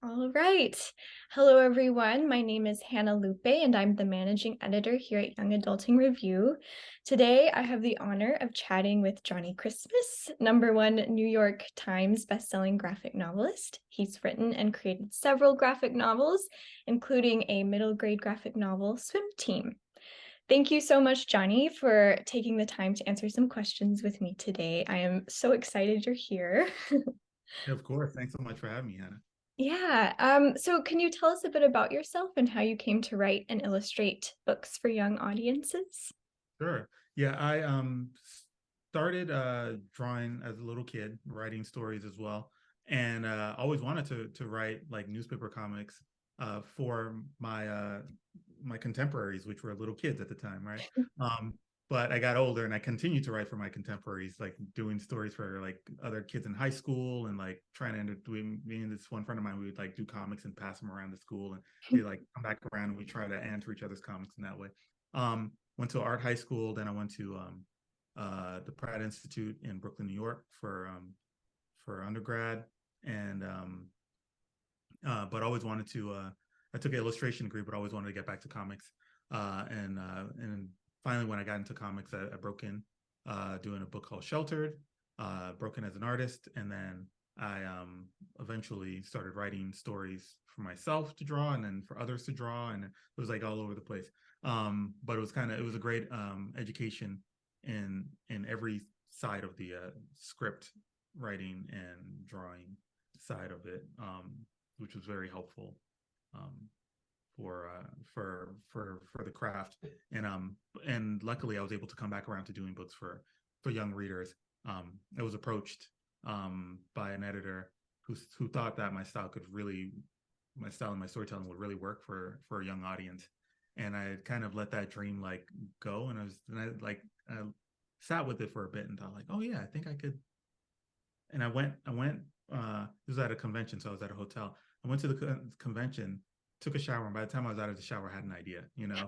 All right. Hello, everyone. My name is Hannah Lupe, and I'm the managing editor here at Young Adulting Review. Today, I have the honor of chatting with Johnnie Christmas, #1 New York Times bestselling graphic novelist. He's written and created several graphic novels, including a middle grade graphic novel, Swim Team. Thank you so much, Johnnie, for taking the time to answer some questions with me today. I am so excited you're here. Yeah, of course. Thanks so much for having me, Hannah. Yeah. So can you tell us a bit about yourself and how you came to write and illustrate books for young audiences? Sure. Yeah, I started drawing as a little kid, writing stories as well, and always wanted to write like newspaper comics for my contemporaries, which were little kids at the time, right? Um, but I got older and I continued to write for my contemporaries, like doing stories for like other kids in high school and like trying to end up doing me and this one friend of mine, we would like do comics and pass them around the school and we like come back around and we try to answer each other's comics in that way. Went to art high school, then I went to the Pratt Institute in Brooklyn, New York for undergrad, and but always wanted to. I took an illustration degree, but always wanted to get back to comics. And finally, when I got into comics, I broke in doing a book called Sheltered, broke in as an artist, and then I eventually started writing stories for myself to draw, and then for others to draw, and it was like all over the place. But it was a great education in every side of the script writing and drawing side of it, which was very helpful um, for the craft. And luckily, I was able to come back around to doing books for young readers. I was approached by an editor who thought that my style and my storytelling would really work for a young audience, and I kind of let that dream like go, and I sat with it for a bit and thought like, oh yeah, I think I could. And I went this was at a convention, so I was at a hotel. I went to the convention, took a shower, and by the time I was out of the shower, I had an idea, and I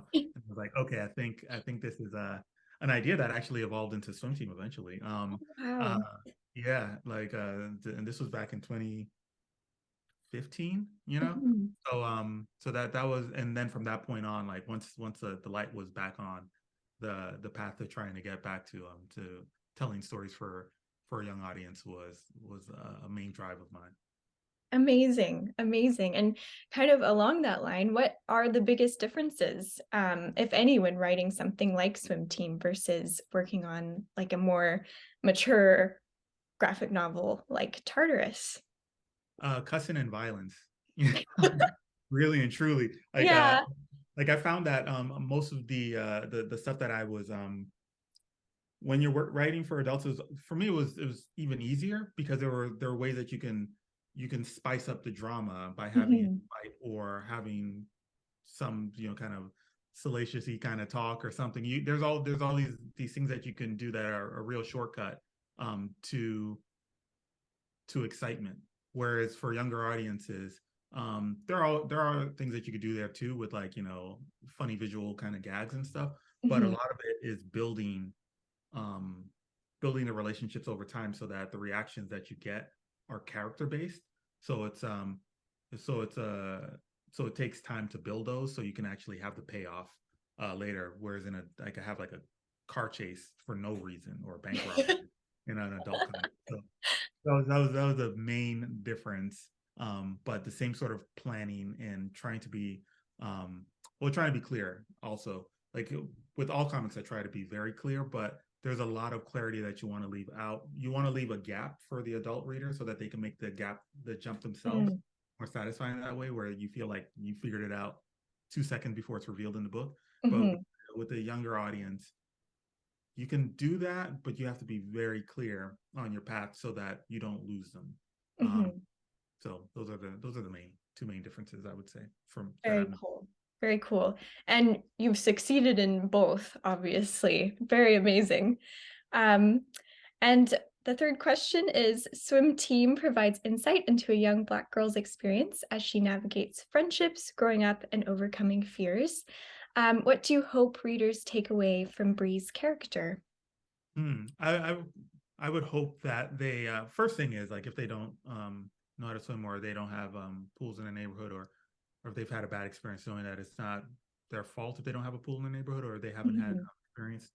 was like, okay, I think this is an idea that actually evolved into Swim Team eventually. Uh, Wow. yeah, like and this was back in 2015, Mhm. So that was, and then from that point on, like once the light was back on, the path to trying to get back to telling stories for a young audience was a main drive of mine. Amazing, amazing. And kind of along that line, what are the biggest differences, if any, when writing something like Swim Team versus working on like a more mature graphic novel like Tartarus? Cussing and violence. Really and truly. Yeah. Like I found that most of the stuff that I was when you're writing for adults, for me it was even easier because there were ways that you can spice up the drama by having it Mhm. fight or having some kind of salaciousy kind of talk or something. There's all these things that you can do that are a real shortcut to excitement. Whereas for younger audiences, there are things that you could do there too with like funny visual kind of gags and stuff. But a Mhm. lot of it is um, building the relationships over time so that the reactions that you get are character based. So it's so it's so it takes time to build those so you can actually have the payoff later. Whereas in a like I have like a car chase for no reason or a bank robbery in an adult comic. So that was the main difference. But the same sort of planning and trying to be trying to be clear also. Like with all comics, I try to be very clear, but there's a lot of clarity that you want to leave out. You want to leave a gap for the adult reader so that they can make the jump themselves Mm. more satisfying that way, where you feel like you figured it out 2 seconds before it's revealed in the book. But Mhm. with the younger audience, you can do that, but you have to be very clear on your path so that you don't lose them. Um, Mhm. so those are the main two main differences I would say from that Very I've. cool. Very cool. And you've succeeded in both, obviously. Very amazing. Um, and the third question is, Swim Team provides insight into a young Black girl's experience as she navigates friendships, growing up, and overcoming fears. What do you hope readers take away from Bree's character? I would hope that they first thing is like if they don't know how to swim, or they don't have pools in the neighborhood, or if they've had a bad experience, knowing that it's not their fault if they don't have a pool in the neighborhood, or they haven't had Mhm. experience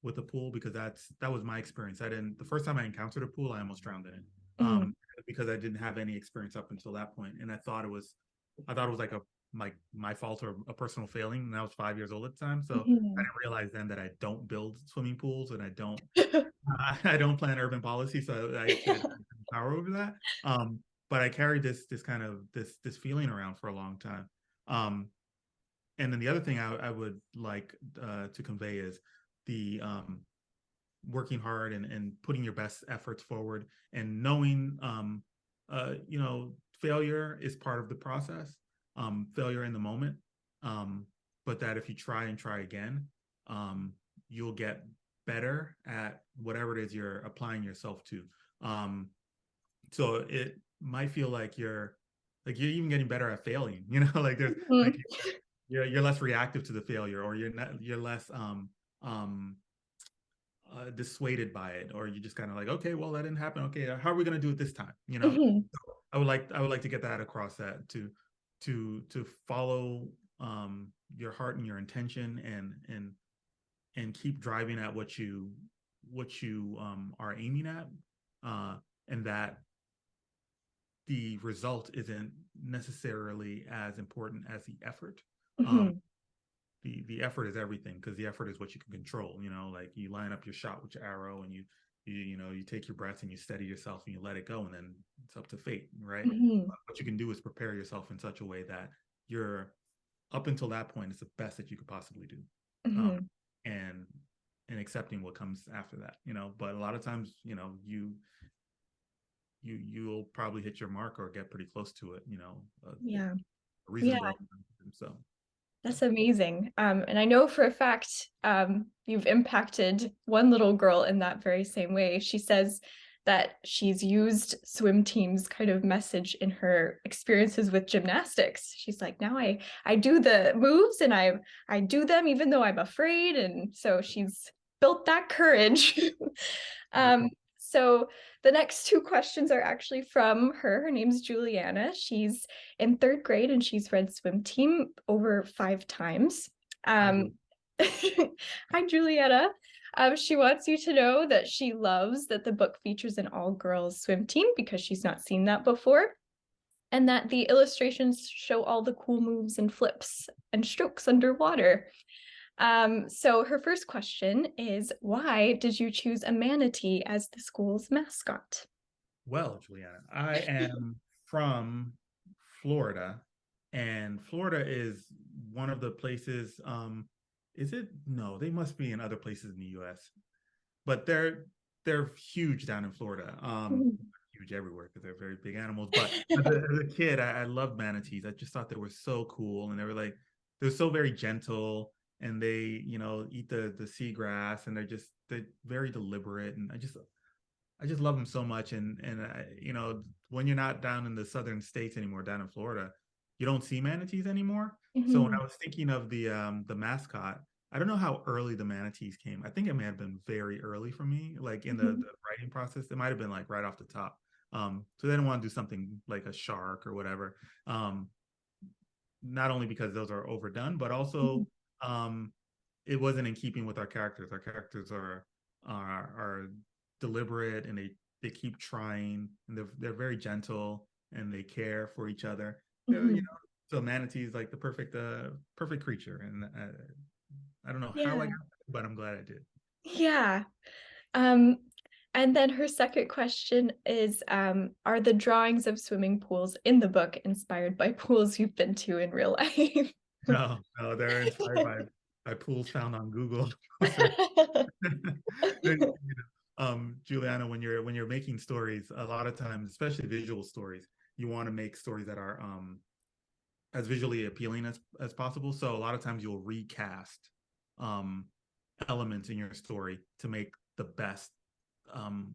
with a pool, because that was my experience. I didn't The first time I encountered a pool, I almost drowned in it, Mhm. because I didn't have any experience up until that point, and I thought it was like my fault or a personal failing, and I was 5 years old at the time, so I Mhm. didn't realize then that I don't build swimming pools, and I don't plan urban policy, so I should have power over that. But I carried this kind of this feeling around for a long time. Um, and then the other thing I would like to convey is the working hard and putting your best efforts forward, and knowing failure is part of the process, failure in the moment, um, but that if you try and try again, um, you'll get better at whatever it is you're applying yourself to. um, so it might feel like you're even getting better at failing, like there's like Mhm. you're less reactive to the failure, or you're less um dissuaded by it, or you just kind of like, okay, well, that didn't happen, okay, how are we going to do it this time, Mhm. I would like to get that across, that to follow your heart and your intention, and keep driving at what you are aiming at, and that the result isn't necessarily as important as the effort. um Mhm. the effort is everything, because the effort is what you can control. Like you line up your shot with your arrow, and you take your breath, and you steady yourself, and you let it go, and then it's up to fate, right? Mhm. What you can do is prepare yourself in such a way that you're up until that point, it's the best that you could possibly do. um Mhm. and and accepting what comes after that. But a lot of times, you'll probably hit your mark or get pretty close to it, a Yeah. Yeah. reasonable amount. So yeah. That's amazing. And I know for a fact, you've impacted one little girl in that very same way. She says that she's used swim team's kind of message in her experiences with gymnastics. She's like, now I do the moves, and I do them even though I'm afraid. And so she's built that courage. Very Um, cool. so the next two questions are actually from her. Her name's Juliana. She's in third grade, and she's read Swim Team over 5 times. I do. Um, Hi, Juliana. She wants you to know that she loves that the book features an all-girls swim team because she's not seen that before, and that the illustrations show all the cool moves and flips and strokes underwater. So her first question is, why did you choose a manatee as the school's mascot? Well, Juliana, I am from Florida, and Florida is one of the places. Is it? No, they must be in other places in the U.S., but they're huge down in Florida. Huge everywhere because they're very big animals. But as a kid, I loved manatees. I just thought they were so cool, and they're so very gentle, and they eat the seagrass, and they're very deliberate, and I just love them so much. And when you're not down in the southern states anymore, down in Florida, you don't see manatees anymore. So when Mhm. I was thinking of the mascot, I don't know how early the manatees came. I think it may have been very early for me, like in the Mhm. writing process. It might have been like right off the top. So they didn't want to do something like a shark or whatever. Um, not only because those are overdone, but also Mhm. um, it wasn't in keeping with our characters. Our characters are deliberate, and they keep trying, and they're very gentle, and they care for each other. Mhm. So manatee is like the perfect creature, and I don't know how I Yeah. got that, but I'm glad I did. Yeah. Um, and then her second question is, are the drawings of swimming pools in the book inspired by pools you've been to in real life? No, no, they're inspired by pools found on Google. Search. Juliana, when you're making stories, a lot of times, especially visual stories, you want to make stories that are as visually appealing as possible. So a lot of times you'll recast um, elements in your story to make the best um,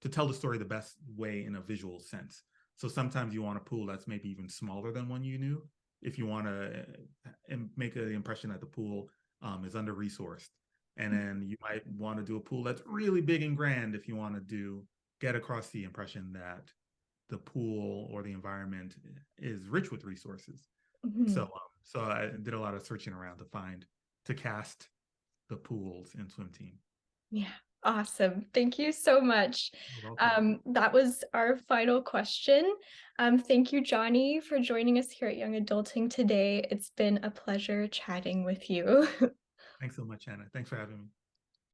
to tell the story the best way in a visual sense. So sometimes you want a pool that's maybe even smaller than one you knew, if you want to make the impression that the pool is under resourced. And then you might want to do a pool that's really big and grand if you want to get across the impression that the pool or the environment is rich with resources. Mhm. So I did a lot of searching around to cast the pools in swim team. Yeah, awesome. Thank you so much. You're welcome. That was our final question. Thank you, Johnny, for joining us here at Young Adulting today. It's been a pleasure chatting with you. Thanks so much, Hannah. Thanks for having me.